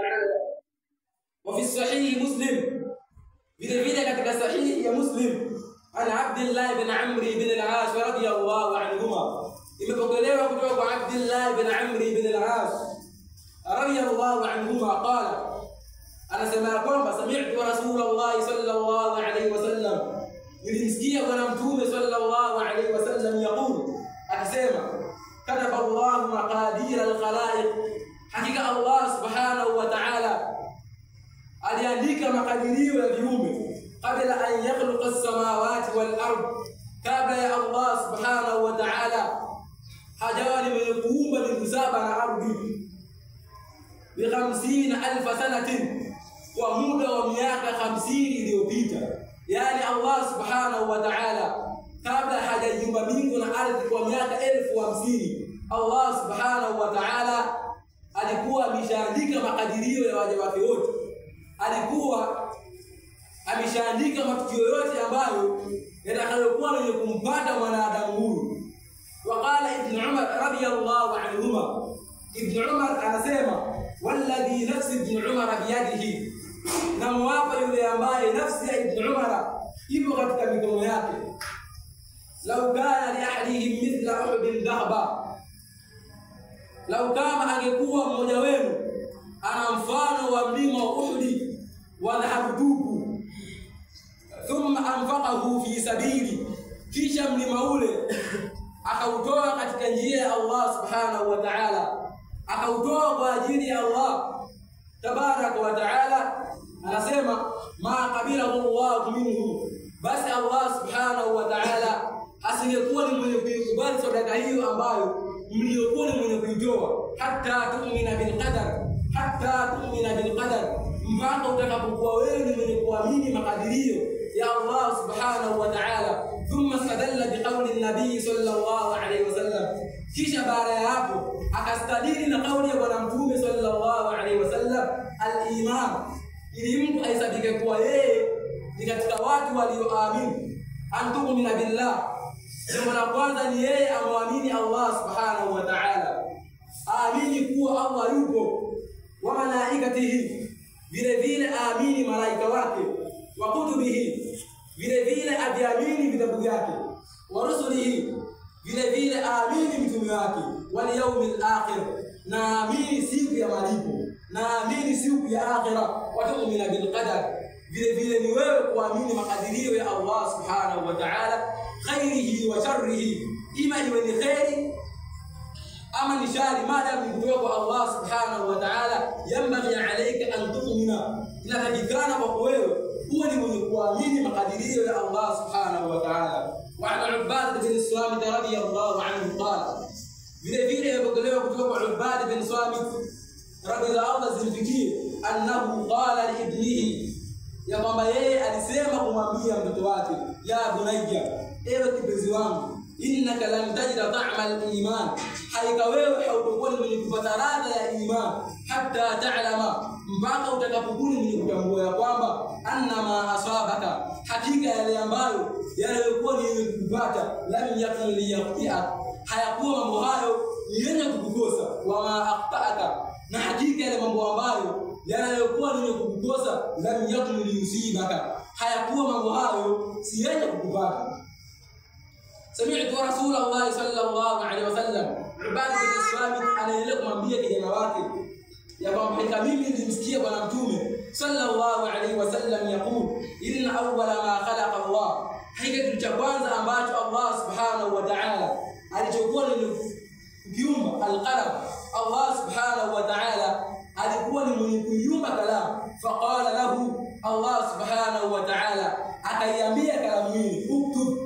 ta'ala. Wa fi sahih Muslim, vile vile katika sahihi ya Muslim, ana Abdullah ibn Amr ibn al-As radiyallahu anhuma, imepokelewa kutoka kwa Abdullah ibn Amr ibn al-As radiyallahu anhuma qala, anasema kwamba sami'tu Rasulullah sallallahu alayhi wasallam, nilimsikia bwana mtume sallallahu alayhi wasallam yaqulu, akisema kataba Allah maqadir al-khalaiq, hakika Allah subhanahu wa ta'ala aliandika makadirio ya viumbe kabla an yakhluqa as-samawati wal ard, kabla ya Allah subhanahu wa ta'ala hajawa ni mwenye kuumba mbingu saba na ardhi, bi 50,000 sanatin, kwa muda wa miaka 50 iliyopita. Yani Allah subhanahu wa ta'ala kabla hajaumba mbingu na ardhi kwa miaka 50,000, Allah subhanahu wa ta'ala alikuwa ameshaandika makadirio ya waja wake wote, alikuwa ameshaandika matukio yote ambayo yatakayokuwa ni kumpata mwanadamu huyu. Waqala Ibn Umar radiyallahu anhuma, Ibn Umar anasema walladhi nafsi Ibn Umar biyadihi, na mwapa yule ambaye nafsi ya Ibn Umar ipo katika mikono yake, law kana li ahadihim mithla Uhud dhahaba, law kama angekuwa mmoja wenu ana mfano wa mlima wa Uhud wa dhahabu tupu, thumma anfaqahu fi sabili, kisha mlima ule akautoa katika njia ya Allah subhanahu wa ta'ala, akautoa kwa ajili ya Allah tabaraka wa ta'ala, anasema ma qabilahu Allah minhu, basi Allah subhanahu wa ta'ala asingekuwa ni mwenye kuikubali sadaka hiyo ambayo mliokuwa ni mwenye kuitoa, hatta tu'mina bil qadar, hatta tu'mina bil qadar, mpaka utakapokuwa wewe ni mwenye kuamini makadirio ya Allah subhanahu wa ta'ala. Thumma stadalla biqawli an-nabii sallallahu alayhi wasallam, kisha baada ya hapo akastadili na kauli ya bwana mtume sallallahu alayhi wasallam, al-iman, ili mtu aisabike kuwa yeye ni katika watu walioamini. Antu'mina billah, jambo la kwanza ni yeye amwamini Allah subhanahu wa ta'ala, aamini kuwa Allah yupo, wa malaikatihi, vile vile aamini malaika wake, wa kutubihi, vile vile aviamini vitabu vyake, wa rusulihi, vile vile aamini mitume wake, wal yawmil akhir, na aamini siku ya malipo, na aamini siku ya akhira, wa tu'mina bil qadar, vile vile ni wewe kuamini makadirio ya Allah subhanahu wa ta'ala, khairihi wa sharrihi, ima iwe ni khairi ama ni shari, maadamu ni kutoka kwa Allah subhanahu wa ta'ala. Yambaghi alayka an tu'mina, inatakikana kwa wewe uwe ni mwenye kuamini makadirio ya Allah subhanahu wa ta'ala. Wa an Ubadah bin Samit radiyallahu anhu qala, vile vile yapokelewa kutoka kwa Ubadah bin Samit radiyallahu anhu annahu qala li ibnihi, ya kwamba yeye alisema kumwambia mtoto wake, ya bunayya, ewe kipenzi wangu, innaka lam tajida ta'ma al-iman, hakika wewe hautakuwa mwenye kupata ladha ya iman, hatta ta'lama, mpaka utakapokuwa mwenye kutambua ya kwamba annama asabaka, hakika yale ambayo yanayokuwa ni yenye kukupata, lam yakun liyaqti'a, hayakuwa mambo hayo ni yenye kukukosa, wa ma aqta'aka, na hakika yale mambo ambayo yanayokuwa ni yenye kukukosa, lam yakun liyusibaka, hayakuwa mambo hayo si yenye kukupata. Sami'tu Rasulullah sallallahu alayhi wasallam, Ubadah bin Samit anaendelea kumwambia kijana wake ya kwamba mimi nilimsikia bwana mtume sallallahu alayhi wasallam yaqul, inna awwala ma khalaqa Allah, hakika kitu cha kwanza ambacho Allah subhanahu wa ta'ala alichokuwa ni kukiumba al-qalam. Allah subhanahu wa ta'ala alikuwa ni mwenye kuiumba kalamu, faqala lahu, Allah subhanahu wa ta'ala akaiambia kalamu hili, uktub,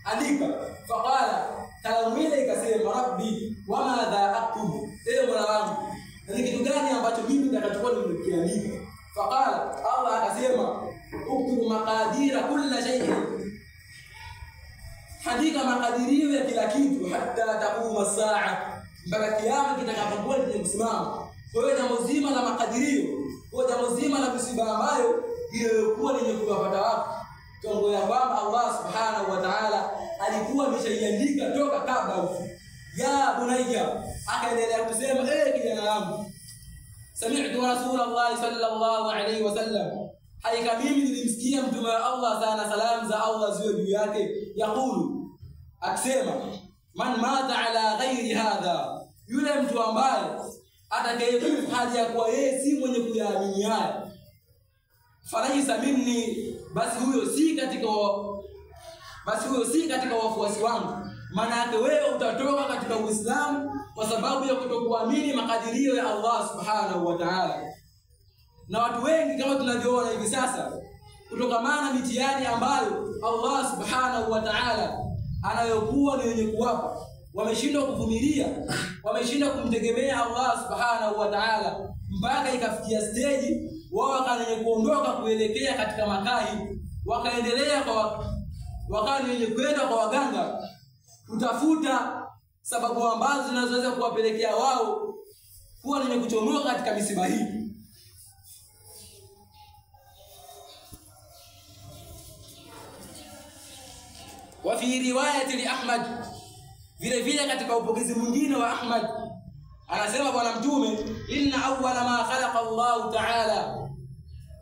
andika. Faqala, kalamu ile ikasema, rabbi wa madha aktub, ewe Mola wangu, ni kitu gani ambacho mimi nitakachokuwa nimekiandika? Faqala, Allah akasema, uktub maqadira kulla shay'in, andika makadirio ya kila kitu, hatta taquma saa, mpaka kiyama kitakapokuwa kimesimama. Kwa hiyo jambo zima la makadirio, kwa jambo zima la msiba ambayo iliyokuwa ni kuwapata watu, tungo ya kwamba Allah subhanahu wa ta'ala alikuwa ameshaiandika toka kabla. Ya bunayya, akaendelea kusema, kijana wangu, sami'tu Rasulullah sallallahu alayhi wasallam, haika mimi nilimsikia mtume wa Allah sana salamu za Allah ziwe juu yake, yakulu, akisema, man mata ala ghairi hadha, yule mtu ambaye atakayekufa hali ya kuwa yeye si mwenye kuyaamini haya, falaisa minni, basi huyo si katika wafuasi wangu. Maana yake wewe utatoka katika Uislamu kwa sababu ya kutokuamini makadirio ya Allah subhanahu wa ta'ala. Na watu wengi kama tunavyoona hivi sasa, kutokamana mitihani ambayo Allah subhanahu wa ta'ala anayokuwa ni wenye kuwapa, wameshindwa kuvumilia, wameshindwa kumtegemea Allah subhanahu wa ta'ala, mpaka ikafikia stage wao wakaanza kuondoka kuelekea katika makahi, wakaendelea wakaanza kwenda kwa waganga kutafuta sababu ambazo zinazoweza kuwapelekea wao kuwa wenye kuchomoka katika misiba hii. Wa fi riwayati li Ahmad, vile vile katika upokezi mwingine wa Ahmad anasema bwana mtume, inna awwala ma khalaqa Allah ta'ala,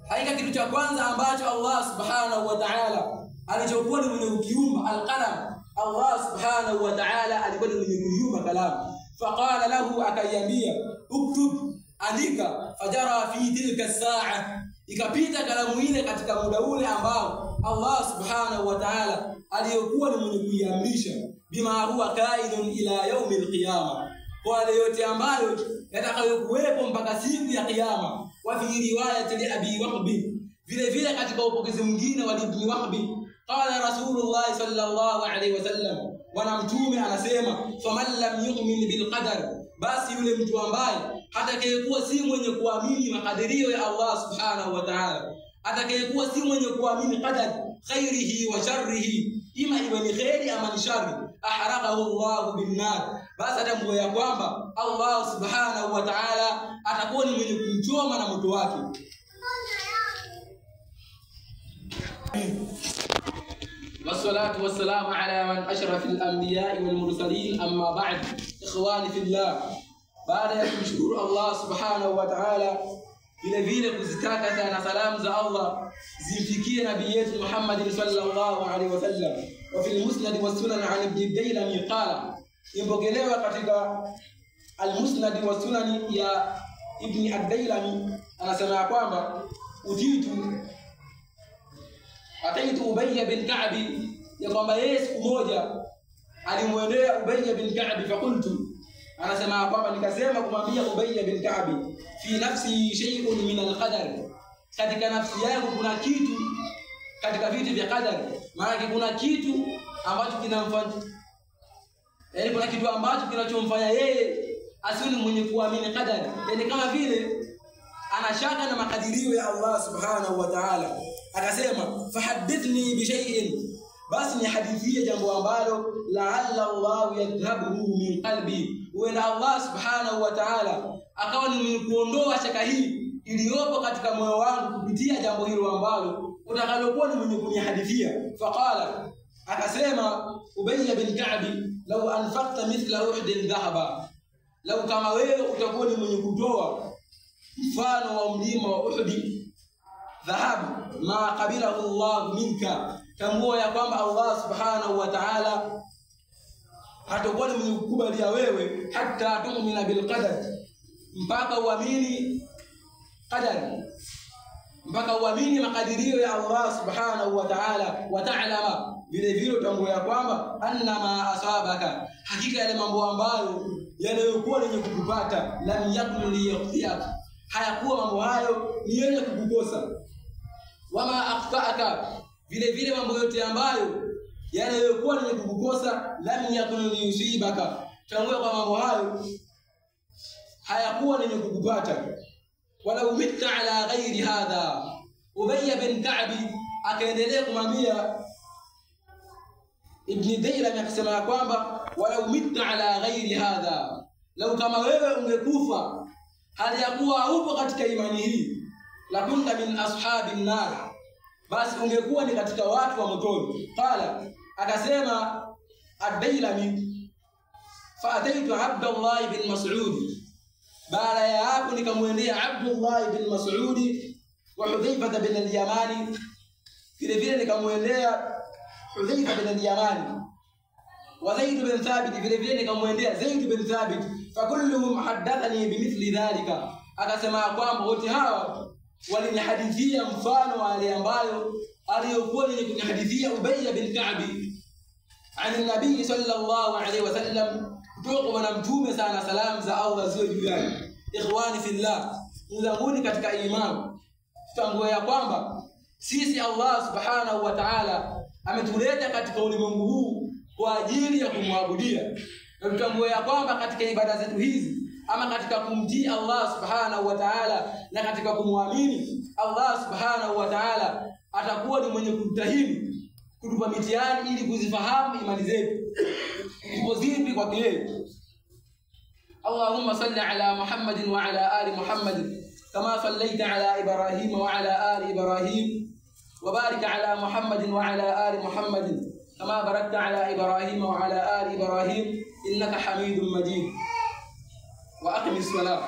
haika kitu cha kwanza ambacho Allah subhanahu wa ta'ala alichokuwa ni mwenye kukiumba alqalam. Allah subhanahu wa ta'ala alikuwa ni mwenye kuumba kalamu. Faqala lahu, akayambia, uktub, andika. Fajara fi tilka saa, ikapita kalamu ile katika muda ule ambao Allah subhanahu wa ta'ala aliyokuwa ni mwenye kuiamrisha, bima huwa kaidun ila yaumil qiyama, kwa wale yote ambayo yatakayokuwepo mpaka siku ya kiyama. Wa fi riwayati li Abi Wahb, vile vile katika upokezi mwingine wa Ibn Wahb, qala Rasulullah sallallahu alayhi wasallam, wana mtume anasema, faman lam yu'min bil qadar, basi yule mtu ambaye atakayekuwa si mwenye kuamini makadirio ya Allah subhanahu wa ta'ala, atakayekuwa si mwenye kuamini qadar khairihi wa sharrihi, ima iwe ni khairi ama ni shari, aharaqahu Allah bin nar, basi atamwona ya kwamba Allah subhanahu wa ta'ala atakuwa ni mwenye kumchoma na moto wake. والصلاة والسلام على من أشرف الأنبياء والمرسلين، أما بعد. إخواني في الله, baada ya kumshukuru Allah subhanahu wa ta'ala, vile vile kuzitaka sana salamu za Allah zimfikie nabii yetu Muhammad sallallahu alaihi wasallam. Wa fil musnad wa sunan an ibn Daylami qala, impokelewa katika al-musnad wa sunan ya ibn ad-Daylami, anasema kwamba ataitu Ubay bin Ka'b, ya kwamba yeye siku moja alimwendea Ubay bin Ka'b, faqultu, anasema kwamba nikasema kumwambia Ubay bin Ka'b, fi nafsi shay'un min al-qadar, katika nafsi yangu kuna kitu katika vitu vya qadar. Maana kuna kitu ambacho kinamfanya, yaani kuna kitu ambacho kinachomfanya yeye asiwe mwenye kuamini qadar, yaani kama vile anashaka na makadirio ya Allah subhanahu wa ta'ala. Akasema, fahaddithni bi shay'in, basi ni hadithie jambo ambalo la'alla Allah yadhhabuhu min qalbi, wala Allah subhanahu wa ta'ala akawa ni kuondoa shaka hii iliyopo katika moyo wangu kupitia jambo hilo ambalo utakalokuwa ni mwenye kunihadithia. Faqala, akasema Ubay bin Ka'b, law anfaqta mithla Uhud dhahaba, law kama wewe utakuwa ni mwenye kutoa mfano wa mlima wa Uhud dhahabu, ma qabilahu Allah minka, tambua ya kwamba Allah subhanahu wa ta'ala hatakuwa ni mwenye kukubalia wewe, hatta tu'mina bil qadar, mpaka uamini qadar, mpaka uamini makadirio ya Allah subhanahu wa ta'ala. Wa ta'lama, vile vile tambua ya kwamba annama asabaka, hakika yale mambo ambayo yanayokuwa yenye kukupata, lam yakun liyaqtiak, hayakuwa mambo hayo ni yenye kukukosa. Wama aqta'aka, vile vile mambo yote ambayo yanayokuwa yenye kukukosa, lam yakun liyusibaka, tambua kwa mambo hayo hayakuwa yenye kukupata. Wala umitta ala ghairi hadha, Ubay bin Ka'b akaendelea kumwambia Ibn Daylami, akasema kwamba wala umitta ala ghairi hadha, lau kama wewe ungekufa hali ya kuwa upo katika imani hii, la kunta min ashabin nar, basi ungekuwa ni katika watu wa motoni. Qala, akasema ad-Daylami, fa ataitu Abdullah bin Mas'ud, baada ya hapo nikamwendea Abdullah ibn Mas'ud wa Hudhayfa ibn al-Yamani, vile vile nikamwendea Hudhayfa ibn al-Yamani wa Zaid ibn Thabit, vile vile nikamwendea Zaid ibn Thabit. Fakulluhum haddathani bimithli dhalika, akasema kwamba wote hawa walinihadithia mfano wa yale ambayo aliyokuwa kunihadithia Ubay bin Ka'b an nabii sallallahu alayhi wasallam, kutoka kwa mtume sana, salamu za Allah ziwe juu yake. Ikhwani fillah, mzanguni katika imani, tutambue ya kwamba sisi Allah subhanahu wa ta'ala ametuleta katika ulimwengu huu kwa ajili ya kumwabudia, na tutambue ya kwamba katika ibada zetu hizi ama katika kumtii Allah subhanahu wa ta'ala na katika kumwamini Allah subhanahu wa ta'ala, atakuwa ni mwenye kutahini kutupa mitihani ili kuzifahamu imani zetu ipo zipi kwa kile. Allahumma salli ala Muhammadin wa ala ali Muhammadin kama sallaita ala Ibrahim wa ala ali Ibrahim, wa barik ala Muhammadin wa ala ali Muhammadin kama barakta ala Ibrahim wa ala ali Ibrahim innaka Hamidum Majid. wa aqim as-salat.